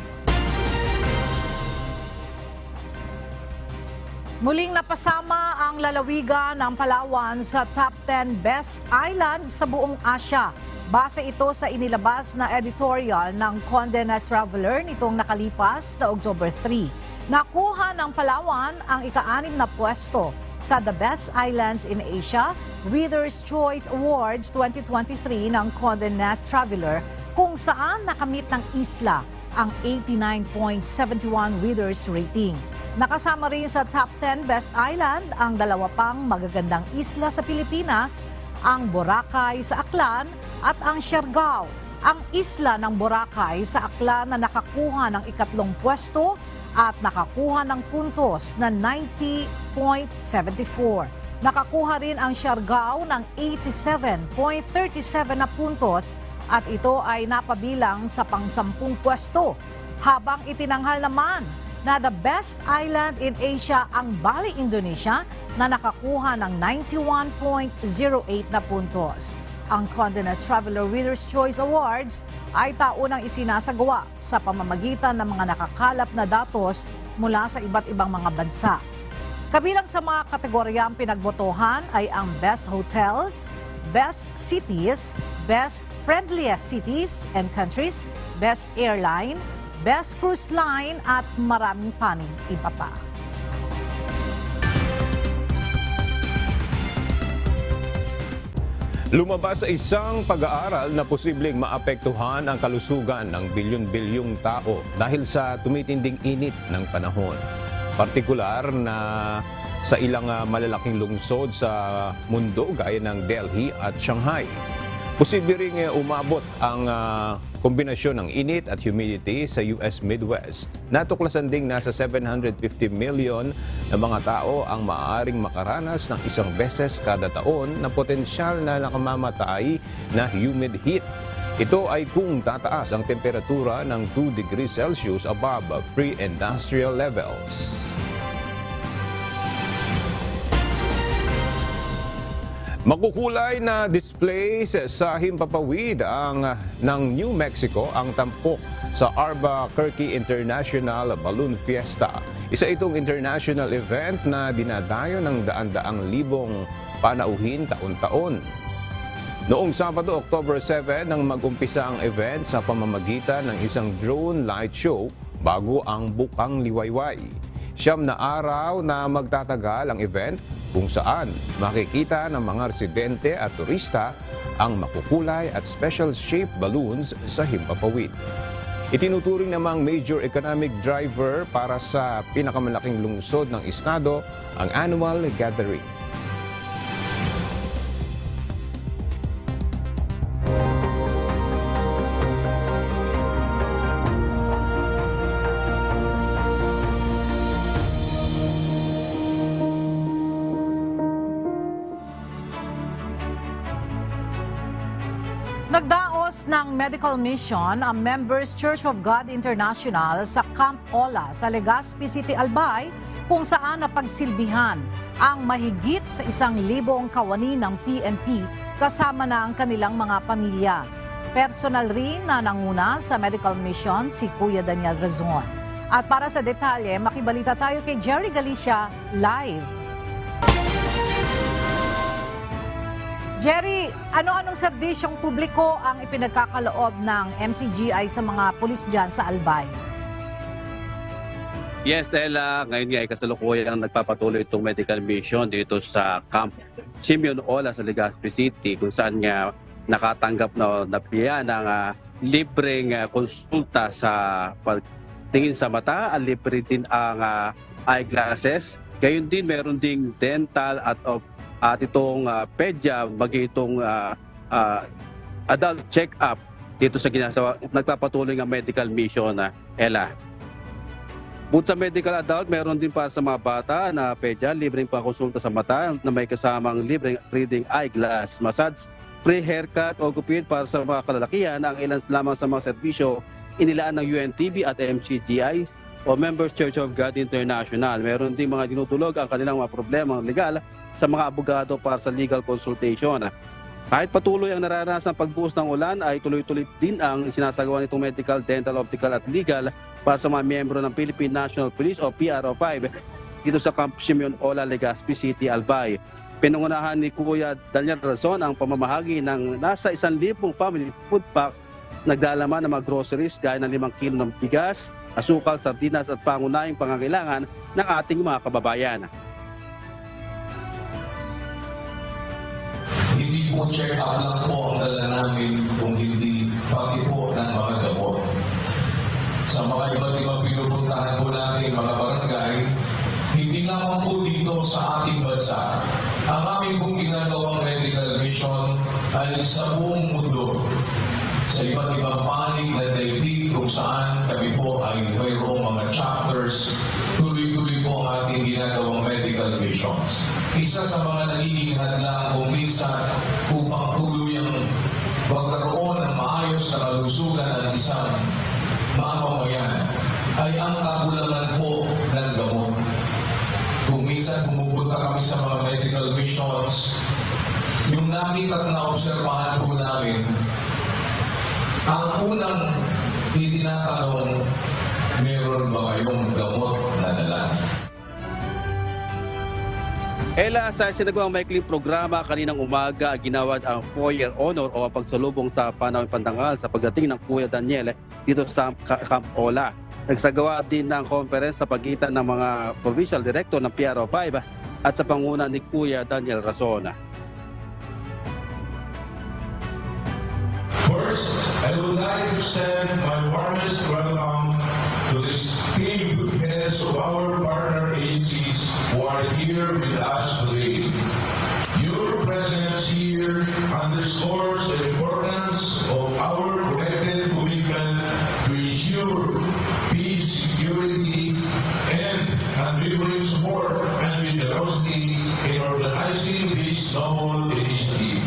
Muling napasama ang lalawigan ng Palawan sa top 10 best island sa buong Asya. Base ito sa inilabas na editorial ng Condé Nast Traveler nitong nakalipas na October 3. Nakuha ng Palawan ang ika-6 na pwesto sa The Best Islands in Asia Reader's Choice Awards 2023 ng Condé Nast Traveler, kung saan nakamit ng isla ang 89.71 readers rating. Nakasama rin sa top 10 Best Island ang 2 pang magagandang isla sa Pilipinas, ang Boracay sa Aklan at ang Siargao. Ang isla ng Boracay sa Aklan na nakakuha ng 3 pwesto at nakakuha ng puntos na 90.74. Nakakuha rin ang Siargao ng 87.37 na puntos at ito ay napabilang sa pang-10 pwesto. Habang itinanghal naman na the best island in Asia ang Bali, Indonesia na nakakuha ng 91.08 na puntos. Ang Condé Nast Traveler Reader's Choice Awards ay taunang isinasagawa sa pamamagitan ng mga nakakalap na datos mula sa iba't ibang mga bansa. Kabilang sa mga kategoryang pinagbotohan ay ang Best Hotels, Best Cities, Best Friendliest Cities and Countries, Best Airline, Best Cruise Line at maraming paning iba pa. Lumabas sa isang pag-aaral na posibleng maapektuhan ang kalusugan ng bilyon-bilyong tao dahil sa tumitinding init ng panahon. Partikular na sa ilang malalaking lungsod sa mundo gaya ng Delhi at Shanghai. Posible ring umabot ang kombinasyon ng init at humidity sa US Midwest. Natuklasan ding nasa 750 million na mga tao ang maaaring makaranas ng 1 beses kada taon na potensyal na nakamamatay na humid heat. Ito ay kung tataas ang temperatura ng 2 degrees Celsius above pre-industrial levels. Makukulay na display sa himpapawid ng New Mexico ang tampok sa Albuquerque International Balloon Fiesta. Isa itong international event na dinadayo ng daan-daang libong panauhin taon-taon. Noong Sabado, October 7, nang mag-umpisa ang event sa pamamagitan ng isang drone light show bago ang Bukang Liwayway. 9 na araw na magtatagal ang event kung saan makikita ng mga residente at turista ang makukulay at special-shaped balloons sa himpapawid. Itinuturing namang major economic driver para sa pinakamalaking lungsod ng estado ang annual gathering. Nagdaos ng medical mission ang Members Church of God International sa Camp Ola sa Legazpi City, Albay, kung saan napagsilbihan ang mahigit sa 1,000 kawani ng PNP kasama na ang kanilang mga pamilya. Personal rin na nanguna sa medical mission si Kuya Daniel Razon. At para sa detalye, makibalita tayo kay Jerry Galicia live. Jerry, ano-anong serbisyong publiko ang ipinagkakaloob ng MCGI sa mga pulis dyan sa Albay? Yes, Ella, ngayon nga ay kasalukuyang nagpapatuloy itong medical mission dito sa Camp Simeon Ola sa Legazpi City, kung saan nga nakatanggap na piya ng libreng konsulta sa pagtingin sa mata, libre din ang eyeglasses. Gayon din, meron ding dental at itong pedya, maging itong adult check-up dito sa nagpapatuloy ng medical mission na Ella. Bukod sa medical adult, meron din para sa mga bata na pedya, libreng pakonsulta sa mata na may kasamang libreng reading eyeglass, massage, free haircut o gupit para sa mga kalalakihan. Ang ilan lamang sa mga serbisyo inilaan ng UNTV at MCGI o Members Church of God International. Meron din mga dinutulog ang kanilang mga problemang legal sa mga abogado para sa legal consultation. Kahit patuloy ang nararanasan pagbuhos ng ulan, ay tuloy-tuloy din ang sinasagawa nitong medical, dental, optical at legal para sa mga miyembro ng Philippine National Police o PRO5 dito sa Camp Simeon Ola, Legazpi City, Albay. Pinangunahan ni Kuya Daniel Razon ang pamamahagi ng nasa 1,000 family food packs nagdalaman ng mga groceries gaya ng 5 kilo ng bigas, asukal, sardinas at pangunahing pangangailangan ng ating mga kababayan. Hindi po check up lang po ang dala namin kung hindi pati po ng mga gamot. Sa mga iba't ibang pinupuntahan po natin mga barangay, hindi lamang po dito sa ating bansa. Ang aming pong ginagawang medical mission ay sa buong mundo. Sa iba't ibang panig na daigdig kung saan kami po ay mayroong mga chapters, tuloy-tuloy po ang ating ginagawang medical missions. Isa sa mga nagiging hadlang kung minsan upang tuluyang magkaroon ng maayos na kalusugan ng isang mamamayan ay ang kakulangan po ng gamot. Kung minsan pumupunta kami sa mga medical missions, yung nakita at naobserbahan po namin, ang unang itinatanong, meron ba kayong gamot na dala? Ella, sa sinagawang maikling programa kaninang umaga, ginawad ang 4-year honor o pagsalubong sa panahon pandangal sa pagdating ng Kuya Daniel dito sa Camp Ola. Nagsagawa din ng conference sa pagitan ng mga provincial director ng PRO5 at sa panguna ni Kuya Daniel Razon. First, I would like to send my warmest welcome to the esteemed heads of our partner agencies who are here with us today. Your presence here underscores the importance of our collective commitment to ensure peace, security, and unwavering support and generosity in organizing this noble initiative.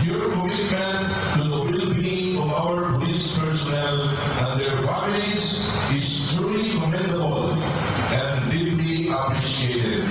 Your commitment to the well-being of our police personnel and their families is truly commendable and deeply appreciated.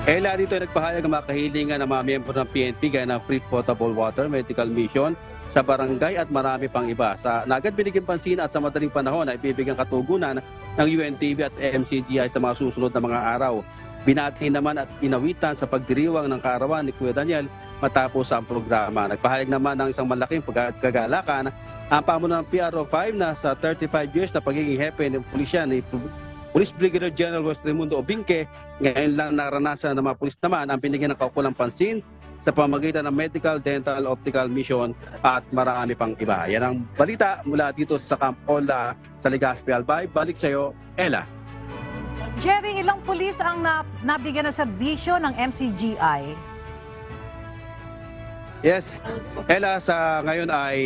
Ella, dito ay nagpahayag ang mga kahilingan ng mga miyembro ng PNP gaya ng free potable water, medical mission sa barangay at marami pang iba. Sa nagad binigyan pansin at sa madaling panahon ay bibigyan katugunan ng UNTV at MCGI sa mga susunod na mga araw. Binati naman at inawitan sa pagdiriwang ng kaarawan ni Kuya Daniel matapos ang programa. Nagpahayag naman ng isang malaking pagkagalakan ang pamunuan ng PRO5 na sa 35 years na pagiging hepe ng pulisya ni Police Brigadier General West Raimundo Obinque. Ngayon lang naranasan ng mga pulis naman ang binigyan ng kaukulang pansin sa pamamagitan ng medical, dental, optical mission at marami pang iba. Yan ang balita mula dito sa Camp Ola sa Legazpi, Albay. Balik sa iyo, Ella. Jerry, ilang pulis ang nabigyan ng serbisyo ng MCGI? Yes, Ella, sa ngayon ay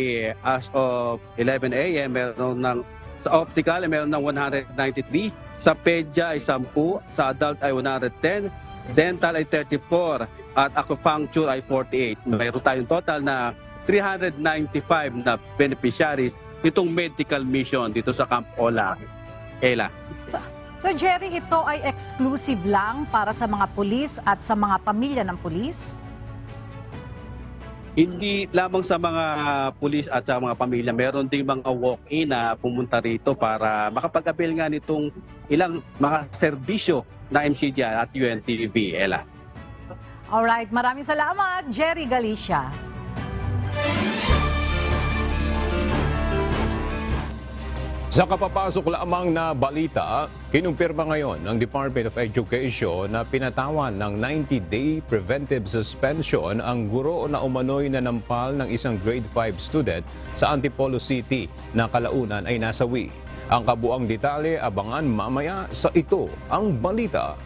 as of 11 a.m. meron ng sa optical ay meron ng 193, sa pedya ay 10, sa adult ay 110, dental ay 34 at acupuncture ay 48. Mayroon tayong total na 395 na beneficiaries nitong medical mission dito sa Camp Ola. Ella. So Jerry, ito ay exclusive lang para sa mga pulis at sa mga pamilya ng pulis? Hindi lamang sa mga pulis at sa mga pamilya, meron ding mga walk-in na pumunta rito para makapag-avail nga nitong ilang mga serbisyo na MCGI at UNTV, Ella. Alright, maraming salamat, Jerry Galicia. Sa kapapasok lamang na balita, kinumpirma ngayon ng Department of Education na pinatawan ng 90-day preventive suspension ang guro na umano'y nanampal ng isang grade 5 student sa Antipolo City na kalaunan ay nasawi. Ang kabuang detalye abangan mamaya sa Ito ang Balita.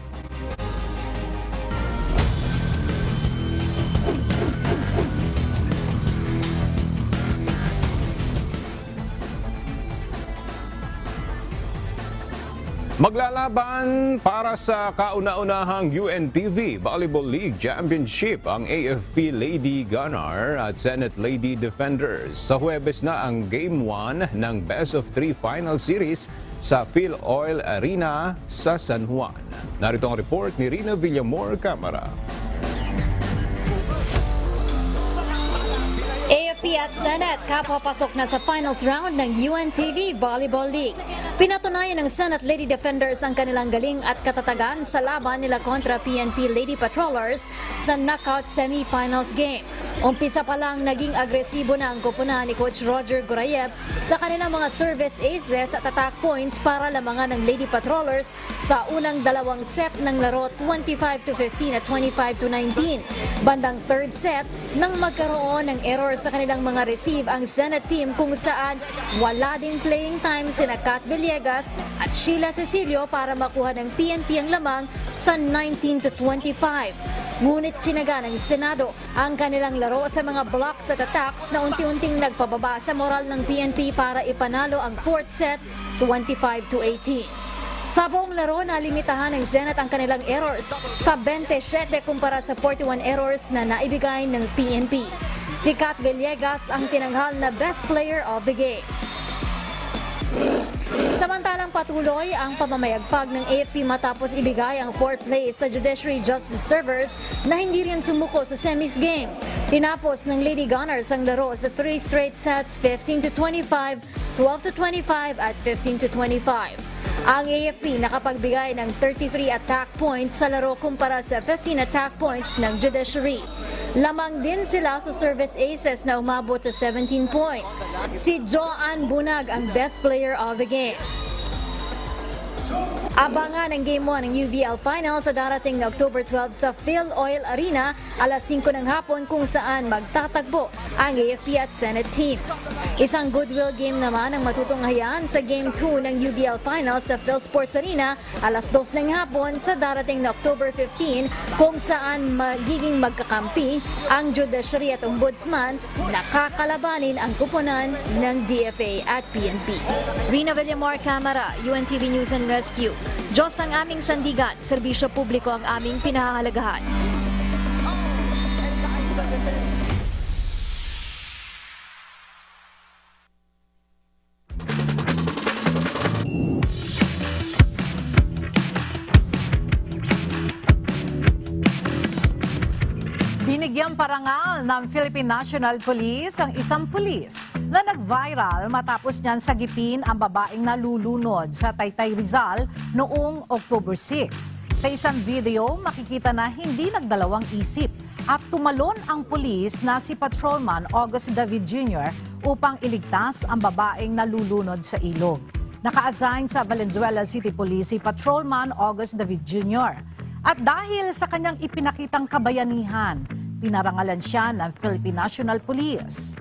Maglalaban para sa kauna-unahang UNTV Volleyball League Championship ang AFP Lady Gunner at Senate Lady Defenders. Sa Huwebes na ang Game 1 ng Best of 3 Final Series sa Phil Oil Arena sa San Juan. Narito ang report ni Rina Villamor Camara. AFP at Senate kapapasok na sa finals round ng UNTV Volleyball League. Pinatunayan ng Senate Lady Defenders ang kanilang galing at katatagan sa laban nila kontra PNP Lady Patrollers sa knockout semifinals game. Umpisa pa lang naging agresibo na ang koponan ni Coach Roger Gorayev sa kanilang mga service aces at attack points para lamangan ng Lady Patrollers sa unang dalawang set ng laro 25-15 at 25-19. Bandang third set nang magkaroon ng error sa kanilang mga receive ang Senate team kung saan wala ding playing time sina Kat Villegas at Sheila Cecilio para makuha ng PNP ang lamang sa 19-25. Ngunit sinaga ng Senado ang kanilang laro sa mga blocks at attacks na unti-unting nagpababa sa moral ng PNP para ipanalo ang fourth set 25-18. Sa buong laro, nalimitahan ng Senate ang kanilang errors sa 27 kumpara sa 41 errors na naibigay ng PNP. Si Kat Villegas ang tinanghal na best player of the game. Samantalang patuloy ang pamamayagpag ng AFP matapos ibigay ang fourth place sa Judiciary Justice Servers na hindi rin sumuko sa semis game. Tinapos ng Lady Gunners ang laro sa 3 straight sets 15-25, 12-25 at 15-25. Ang AFP nakapagbigay ng 33 attack points sa laro kumpara sa 15 attack points ng Judiciary. Lamang din sila sa service aces na umabot sa 17 points. Si Joanne Bunag ang best player of the game. Abangan ang Game 1 ng UVL Final sa darating na October 12 sa Phil Oil Arena alas 5 ng hapon kung saan magtatagbo ang AFP at Senate teams. Isang goodwill game naman ang matutunghayan sa Game 2 ng UVL Final sa Phil Sports Arena alas 2 ng hapon sa darating na October 15 kung saan magiging magkakampi ang Judiciary at Ombudsman na kakalabanin ang kuponan ng DFA at PNP. Rina Villamor Camara, UNTV News and Rescue. Diyos ang aming sandigan, serbisyo publiko ang aming pinahahalagahan. Binigyang parangal ng Philippine National Police ang isang pulis na nag-viral matapos niyan sagipin ang babaeng nalulunod sa Taytay Rizal noong October 6. Sa isang video, makikita na hindi nagdalawang isip at tumalon ang pulis na si Patrolman August David Jr. upang iligtas ang babaeng nalulunod sa ilog. Naka-assign sa Valenzuela City Police si Patrolman August David Jr. At dahil sa kanyang ipinakitang kabayanihan, pinarangalan siya ng Philippine National Police.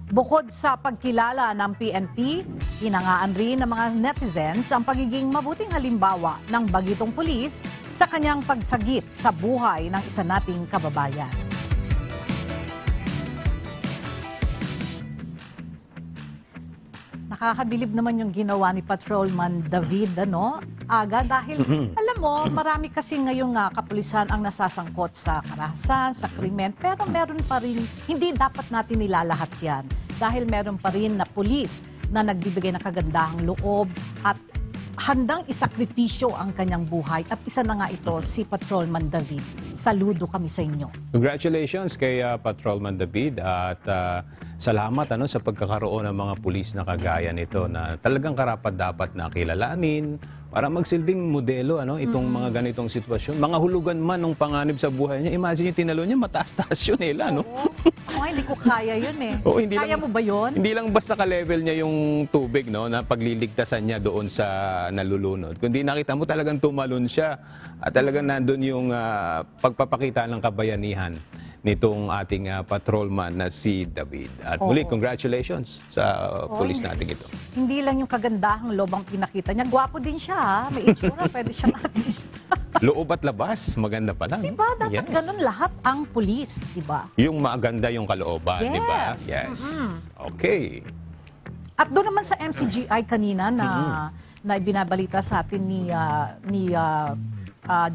Bukod sa pagkilala ng PNP, hinangaan rin ng mga netizens ang pagiging mabuting halimbawa ng bagitong pulis sa kanyang pagsagip sa buhay ng isa nating kababayan. Nakakabilib naman yung ginawa ni Patrolman David, aga dahil alam mo, marami kasi ngayong kapulisan ang nasasangkot sa karahasan, sa krimen, pero meron pa rin, hindi dapat natin nilalahat yan dahil meron pa rin na pulis na nagbibigay ng kagandahang loob at handang isakripisyo ang kanyang buhay at isa na nga ito si Patrolman David. Saludo kami sa inyo. Congratulations kay Patrolman David at salamat sa pagkakaroon ng mga pulis na kagaya nito na talagang karapat-dapat na kilalanin para magsilbing modelo itong mga ganitong sitwasyon. Mga hulugan man ng panganib sa buhay niya. Imagine yung tinalo niya, mataas-taas yun nila. Hindi ko kaya yun kaya mo ba yun? Hindi lang basta ka-level niya yung tubig na pagliligtasan niya doon sa nalulunod. Kundi nakita mo talagang tumalon siya at talagang nandun yung pagpapakita ng kabayanihan nitong ating patrolman na si David. At muli, congratulations sa pulis natin ito. Hindi lang yung kagandahang loob ang pinakita niya. Gwapo din siya, may itsura, pwede siyang artista. Loob at labas, maganda pala. Diba? Dapat ganun lahat ang pulis, diba? Yung maganda yung kalooban, yes. Diba? Yes. Okay. At doon naman sa MCGI kanina na na ibinabalita sa atin ni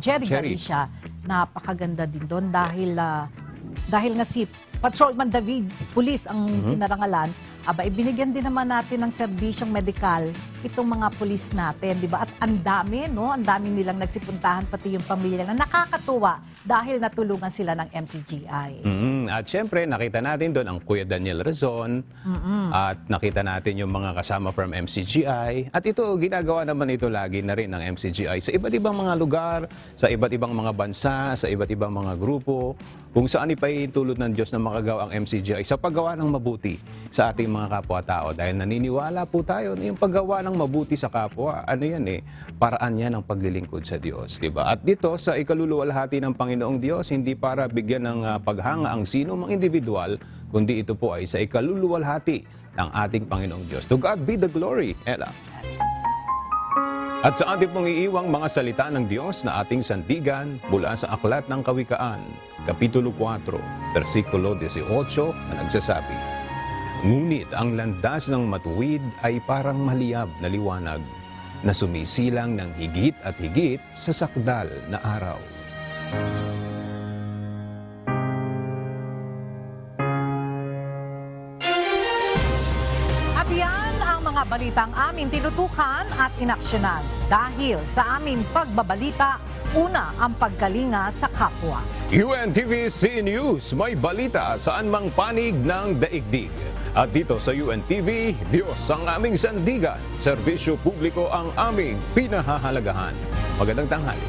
Jerry Galicia, napakaganda din doon dahil nga si Patrolman David Pulis ang pinarangalan, ibinigyan din naman natin ng serbisyong medikal itong mga pulis natin, di ba? At ang dami, no? Ang dami nilang nagsipuntahan, pati yung pamilya na nakakatuwa dahil natulungan sila ng MCGI. At syempre, nakita natin doon ang Kuya Daniel Razon at nakita natin yung mga kasama from MCGI. At ito, ginagawa naman ito lagi na rin ng MCGI sa iba't ibang mga lugar, sa iba't ibang mga bansa, sa iba't ibang mga grupo, kung saan ipahintulot ng Diyos na makagawa ang MCGI sa paggawa ng mabuti sa ating mga kapwa-tao. Dahil naniniwala po tayo na yung paggawa ng mabuti sa kapwa, paraan yan ng paglilingkod sa Diyos, di ba? At dito sa ikaluluwalhati ng Panginoong Diyos, hindi para bigyan ng paghanga ang sino mang individual, kundi ito po ay sa ikaluluwalhati ng ating Panginoong Diyos. To God be the glory, Ella. At sa ating pong iiwang mga salita ng Diyos na ating sandigan mula sa Aklat ng Kawikaan, Kapitulo 4, versikulo 18 na nagsasabi, "Ngunit ang landas ng matuwid ay parang maliyab na liwanag na sumisilang ng higit at higit sa sakdal na araw." At yan ang mga balitang amin tinutukan at inaksyonan. Dahil sa aming pagbabalita, una ang pagkalinga sa kapwa. UNTV News, may balita saan mang panig ng daigdig. At dito sa UNTV, Diyos ang aming sandigan, serbisyo publiko ang aming pinahahalagahan. Magandang tanghali.